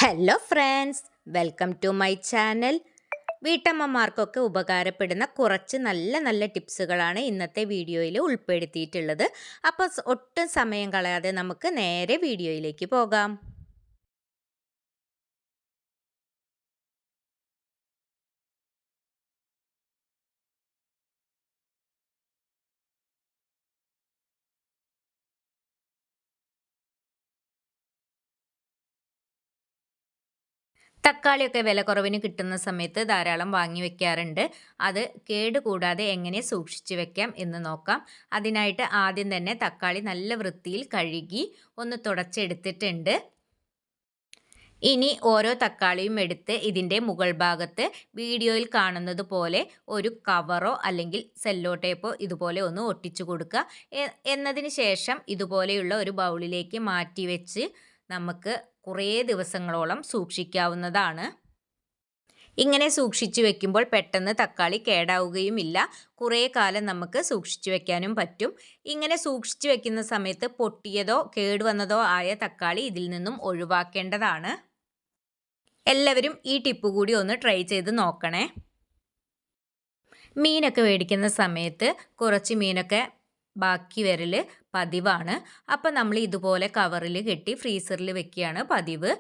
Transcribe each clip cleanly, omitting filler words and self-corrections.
Hello friends, welcome to my channel. വീട്ടമ്മമാർക്കൊക്കെ ഉപകാരപ്പെടുന്ന കുറച്ച് നല്ല നല്ല ടിപ്സുകളാണ് ഇന്നത്തെ വീഡിയോയിൽ ഉൾപ്പെടുത്തിയിട്ടുള്ളത്. അപ്പോൾ ഒട്ടും സമയം കളയാതെ നമുക്ക് നേരെ വീഡിയോയിലേക്ക് പോകാം. തക്കാളിയൊക്കെ വില കുറവിന് കിട്ടുന്ന സമയത്ത് ധാരാളം വാങ്ങി വെക്കാറുണ്ട്. അത് കേടുകൂടാതെ എങ്ങനെ സൂക്ഷിച്ചു വെക്കാം എന്ന് നോക്കാം. അതിനായിട്ട് ആദ്യം തന്നെ തക്കാളി നല്ല വൃത്തിയിൽ കഴുകി ഒന്ന് തുടച്ചെടുത്തിട്ടുണ്ട്. ഇനി ഓരോ തക്കാളിയും എടുത്ത് ഇതിൻ്റെ മുകൾ ഭാഗത്ത് വീഡിയോയിൽ കാണുന്നത് പോലെ ഒരു കവറോ അല്ലെങ്കിൽ സെല്ലോ ടേപ്പോ ഇതുപോലെ ഒന്ന് ഒട്ടിച്ചു കൊടുക്കുക. എന്നതിന് ശേഷം ഇതുപോലെയുള്ള ഒരു ബൗളിലേക്ക് മാറ്റി വെച്ച് നമുക്ക് കുറേ ദിവസങ്ങളോളം സൂക്ഷിക്കാവുന്നതാണ്. ഇങ്ങനെ സൂക്ഷിച്ചു വെക്കുമ്പോൾ പെട്ടെന്ന് തക്കാളി കേടാവുകയുമില്ല. കുറേ കാലം നമുക്ക് സൂക്ഷിച്ചു വെക്കാനും പറ്റും. ഇങ്ങനെ സൂക്ഷിച്ചു വെക്കുന്ന സമയത്ത് പൊട്ടിയതോ കേടുവന്നതോ ആയ തക്കാളി ഇതിൽ നിന്നും ഒഴിവാക്കേണ്ടതാണ്. എല്ലാവരും ഈ ടിപ്പ് കൂടി ഒന്ന് ട്രൈ ചെയ്ത് നോക്കണേ. മീനൊക്കെ മേടിക്കുന്ന സമയത്ത് കുറച്ച് മീനൊക്കെ ബാക്കി വരൽ പതിവാണ്. അപ്പം നമ്മൾ ഇതുപോലെ കവറിൽ കെട്ടി ഫ്രീസറിൽ വെക്കുകയാണ് പതിവ്.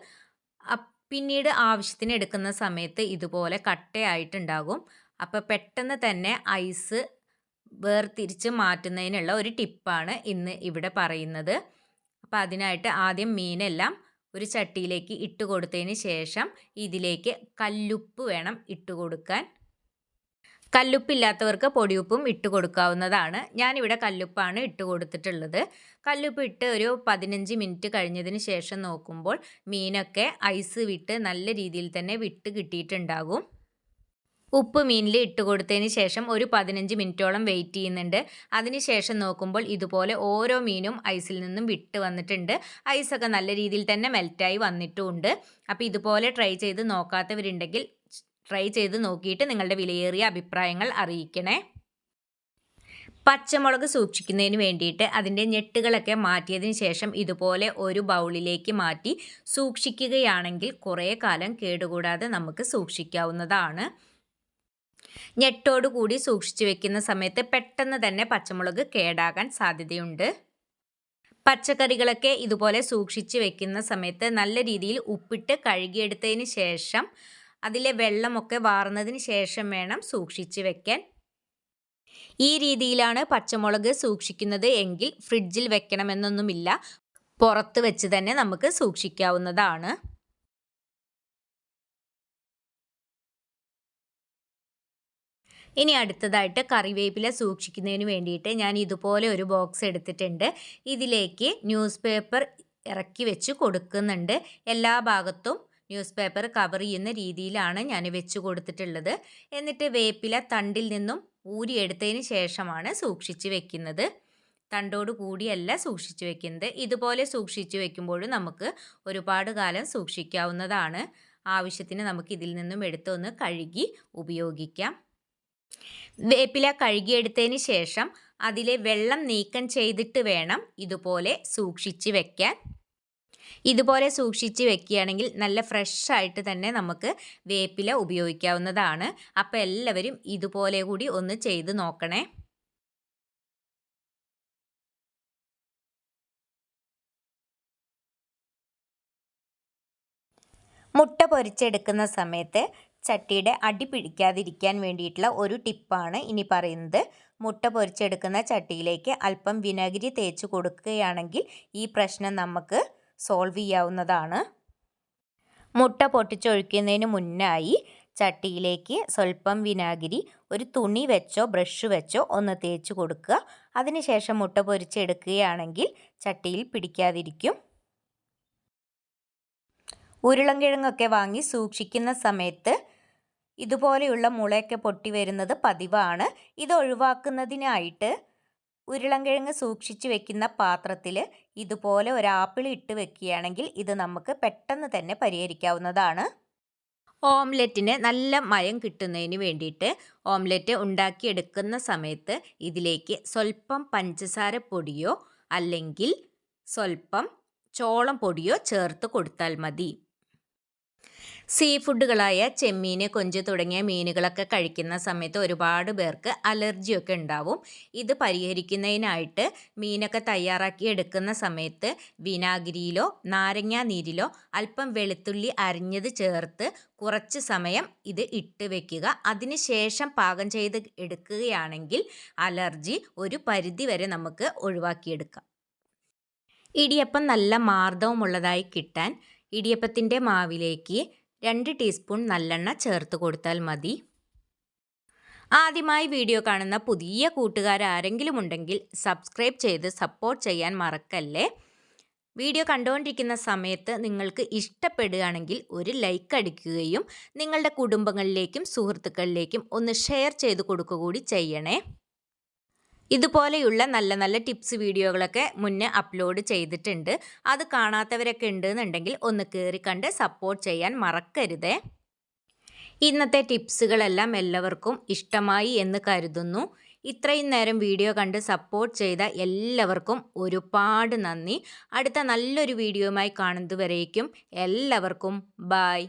പിന്നീട് ആവശ്യത്തിന് എടുക്കുന്ന സമയത്ത് ഇതുപോലെ കട്ടയായിട്ടുണ്ടാകും. അപ്പോൾ പെട്ടെന്ന് തന്നെ ഐസ് വേർതിരിച്ച് മാറ്റുന്നതിനുള്ള ഒരു ടിപ്പാണ് ഇന്ന് ഇവിടെ പറയുന്നത്. അപ്പോൾ അതിനായിട്ട് ആദ്യം മീനെല്ലാം ഒരു ചട്ടിയിലേക്ക് ഇട്ട് കൊടുത്തതിന് ശേഷം ഇതിലേക്ക് കല്ലുപ്പ് വേണം ഇട്ട് കൊടുക്കാൻ. കല്ലുപ്പില്ലാത്തവർക്ക് പൊടിയുപ്പും ഇട്ട് കൊടുക്കാവുന്നതാണ്. ഞാനിവിടെ കല്ലുപ്പാണ് ഇട്ട് കൊടുത്തിട്ടുള്ളത്. കല്ലുപ്പ് ഇട്ട് ഒരു 15 മിനിറ്റ് കഴിഞ്ഞതിന് ശേഷം നോക്കുമ്പോൾ മീനൊക്കെ ഐസ് വിട്ട് നല്ല രീതിയിൽ തന്നെ വിട്ട് കിട്ടിയിട്ടുണ്ടാകും. ഉപ്പ് മീനിൽ ഇട്ട് കൊടുത്തതിന് ശേഷം ഒരു 15 മിനിറ്റോളം വെയിറ്റ് ചെയ്യുന്നുണ്ട്. അതിനുശേഷം നോക്കുമ്പോൾ ഇതുപോലെ ഓരോ മീനും ഐസിൽ നിന്നും വിട്ട് വന്നിട്ടുണ്ട്. ഐസൊക്കെ നല്ല രീതിയിൽ തന്നെ മെൽറ്റായി വന്നിട്ടുമുണ്ട്. അപ്പോൾ ഇതുപോലെ ട്രൈ ചെയ്ത് നോക്കാത്തവരുണ്ടെങ്കിൽ ട്രൈ ചെയ്ത് നോക്കിയിട്ട് നിങ്ങളുടെ വിലയേറിയ അഭിപ്രായങ്ങൾ അറിയിക്കണേ. പച്ചമുളക് സൂക്ഷിക്കുന്നതിന് വേണ്ടിയിട്ട് അതിൻ്റെ ഞെട്ടുകളൊക്കെ മാറ്റിയതിന് ശേഷം ഇതുപോലെ ഒരു ബൗളിലേക്ക് മാറ്റി സൂക്ഷിക്കുകയാണെങ്കിൽ കുറേ കാലം കേടുകൂടാതെ നമുക്ക് സൂക്ഷിക്കാവുന്നതാണ്. ഞെട്ടോടുകൂടി സൂക്ഷിച്ചു വെക്കുന്ന സമയത്ത് പെട്ടെന്ന് തന്നെ പച്ചമുളക് കേടാകാൻ സാധ്യതയുണ്ട്. പച്ചക്കറികളൊക്കെ ഇതുപോലെ സൂക്ഷിച്ച് വെക്കുന്ന സമയത്ത് നല്ല രീതിയിൽ ഉപ്പിട്ട് കഴുകിയെടുത്തതിന് ശേഷം അതിലെ വെള്ളമൊക്കെ വാർന്നതിന് ശേഷം വേണം സൂക്ഷിച്ച് വെക്കാൻ. ഈ രീതിയിലാണ് പച്ചമുളക് സൂക്ഷിക്കുന്നത് എങ്കിൽ ഫ്രിഡ്ജിൽ വെക്കണമെന്നൊന്നുമില്ല. പുറത്ത് വെച്ച് തന്നെ നമുക്ക് സൂക്ഷിക്കാവുന്നതാണ്. ഇനി അടുത്തതായിട്ട് കറിവേപ്പില സൂക്ഷിക്കുന്നതിന് വേണ്ടിയിട്ട് ഞാൻ ഇതുപോലെ ഒരു ബോക്സ് എടുത്തിട്ടുണ്ട്. ഇതിലേക്ക് ന്യൂസ് പേപ്പർ ഇറക്കി വെച്ച് കൊടുക്കുന്നുണ്ട്. എല്ലാ ഭാഗത്തും ന്യൂസ് പേപ്പർ കവർ ചെയ്യുന്ന രീതിയിലാണ് ഞാൻ വെച്ച് കൊടുത്തിട്ടുള്ളത്. എന്നിട്ട് വേപ്പില തണ്ടിൽ നിന്നും ഊരിയെടുത്തതിന് ശേഷമാണ് സൂക്ഷിച്ച് വെക്കുന്നത്. തണ്ടോട് കൂടിയല്ല സൂക്ഷിച്ച് വെക്കുന്നത്. ഇതുപോലെ സൂക്ഷിച്ച് വെക്കുമ്പോഴും നമുക്ക് ഒരുപാട് കാലം സൂക്ഷിക്കാവുന്നതാണ്. ആവശ്യത്തിന് നമുക്ക് ഇതിൽ നിന്നും എടുത്തൊന്ന് കഴുകി ഉപയോഗിക്കാം. വേപ്പില കഴുകിയെടുത്തതിന് ശേഷം അതിലെ വെള്ളം നീക്കം ചെയ്തിട്ട് വേണം ഇതുപോലെ സൂക്ഷിച്ച് വെക്കാൻ. ഇതുപോലെ സൂക്ഷിച്ച് വെക്കുകയാണെങ്കിൽ നല്ല ഫ്രഷ് ആയിട്ട് തന്നെ നമുക്ക് വേപ്പില ഉപയോഗിക്കാവുന്നതാണ്. അപ്പോൾ എല്ലാവരും ഇതുപോലെ കൂടി ഒന്ന് ചെയ്ത് നോക്കണേ. മുട്ട പൊരിച്ചെടുക്കുന്ന സമയത്ത് ചട്ടിയുടെ അടി പിടിക്കാതിരിക്കാൻ വേണ്ടിയിട്ടുള്ള ഒരു ടിപ്പാണ് ഇനി പറയുന്നത്. മുട്ട പൊരിച്ചെടുക്കുന്ന ചട്ടിയിലേക്ക് അല്പം വിനാഗിരി തേച്ച് കൊടുക്കുകയാണെങ്കിൽ ഈ പ്രശ്നം നമുക്ക് സോൾവ് ചെയ്യാവുന്നതാണ്. മുട്ട പൊട്ടിച്ചൊഴിക്കുന്നതിന് മുന്നായി ചട്ടിയിലേക്ക് സ്വല്പം വിനാഗിരി ഒരു തുണി വെച്ചോ ബ്രഷ് വെച്ചോ ഒന്ന് തേച്ച് കൊടുക്കുക. അതിനുശേഷം മുട്ട പൊരിച്ചെടുക്കുകയാണെങ്കിൽ ചട്ടിയിൽ പിടിക്കാതിരിക്കും. ഉരുളൻകിഴങ്ങൊക്കെ വാങ്ങി സൂക്ഷിക്കുന്ന സമയത്ത് ഇതുപോലെയുള്ള മുളയൊക്കെ പൊട്ടി വരുന്നത് പതിവാണ്. ഇത് ഒഴിവാക്കുന്നതിനായിട്ട് ഉരുളൻകിഴങ്ങ് സൂക്ഷിച്ച് വെക്കുന്ന പാത്രത്തിൽ ഇതുപോലെ ഒരു ആപ്പിൾ ഇട്ട് വെക്കുകയാണെങ്കിൽ ഇത് നമുക്ക് പെട്ടെന്ന് തന്നെ പരിഹരിക്കാവുന്നതാണ്. ഓംലെറ്റിന് നല്ല മയം കിട്ടുന്നതിന് വേണ്ടിയിട്ട് ഓംലെറ്റ് ഉണ്ടാക്കിയെടുക്കുന്ന സമയത്ത് ഇതിലേക്ക് സ്വല്പം പഞ്ചസാര പൊടിയോ അല്ലെങ്കിൽ സ്വല്പം ചോളം പൊടിയോ ചേർത്ത് കൊടുത്താൽ മതി. സീ ഫുഡുകളായ ചെമ്മീൻ, കൊഞ്ച് തുടങ്ങിയ മീനുകളൊക്കെ കഴിക്കുന്ന സമയത്ത് ഒരുപാട് പേർക്ക് അലർജിയൊക്കെ ഉണ്ടാവും. ഇത് പരിഹരിക്കുന്നതിനായിട്ട് മീനൊക്കെ തയ്യാറാക്കി എടുക്കുന്ന സമയത്ത് വിനാഗിരിയിലോ നാരങ്ങാ നീരിലോ അല്പം വെളുത്തുള്ളി അരിഞ്ഞത് ചേർത്ത് കുറച്ച് സമയം ഇത് ഇട്ട് വെക്കുക. അതിനുശേഷം പാകം ചെയ്ത് എടുക്കുകയാണെങ്കിൽ അലർജി ഒരു പരിധിവരെ നമുക്ക് ഒഴിവാക്കിയെടുക്കാം. ഇടിയപ്പം നല്ല മാർദ്ദവമുള്ളതായി കിട്ടാൻ ഇടിയപ്പത്തിൻ്റെ മാവിലേക്ക് 2 ടീസ്പൂൺ നല്ലെണ്ണ ചേർത്ത് കൊടുത്താൽ മതി. ആദ്യമായി വീഡിയോ കാണുന്ന പുതിയ കൂട്ടുകാരാരെങ്കിലും ഉണ്ടെങ്കിൽ സബ്സ്ക്രൈബ് ചെയ്ത് സപ്പോർട്ട് ചെയ്യാൻ മറക്കല്ലേ. വീഡിയോ കണ്ടുകൊണ്ടിരിക്കുന്ന സമയത്ത് നിങ്ങൾക്ക് ഇഷ്ടപ്പെടുകയാണെങ്കിൽ ഒരു ലൈക്ക് അടിക്കുകയും നിങ്ങളുടെ കുടുംബങ്ങളിലേക്കും സുഹൃത്തുക്കളിലേക്കും ഒന്ന് ഷെയർ ചെയ്ത് കൊടുക്കുക കൂടി ചെയ്യണേ. ഇതുപോലെയുള്ള നല്ല നല്ല ടിപ്സ് വീഡിയോകളൊക്കെ മുന്നേ അപ്ലോഡ് ചെയ്തിട്ടുണ്ട്. അത് കാണാത്തവരൊക്കെ ഉണ്ടെന്നുണ്ടെങ്കിൽ ഒന്ന് കയറി കണ്ട് സപ്പോർട്ട് ചെയ്യാൻ മറക്കരുതേ. ഇന്നത്തെ ടിപ്സുകളെല്ലാം എല്ലാവർക്കും ഇഷ്ടമായി എന്ന് കരുതുന്നു. ഇത്രയും നേരം വീഡിയോ കണ്ട് സപ്പോർട്ട് ചെയ്ത എല്ലാവർക്കും ഒരുപാട് നന്ദി. അടുത്ത നല്ലൊരു വീഡിയോയുമായി കാണുന്നതുവരേക്കും എല്ലാവർക്കും ബൈ.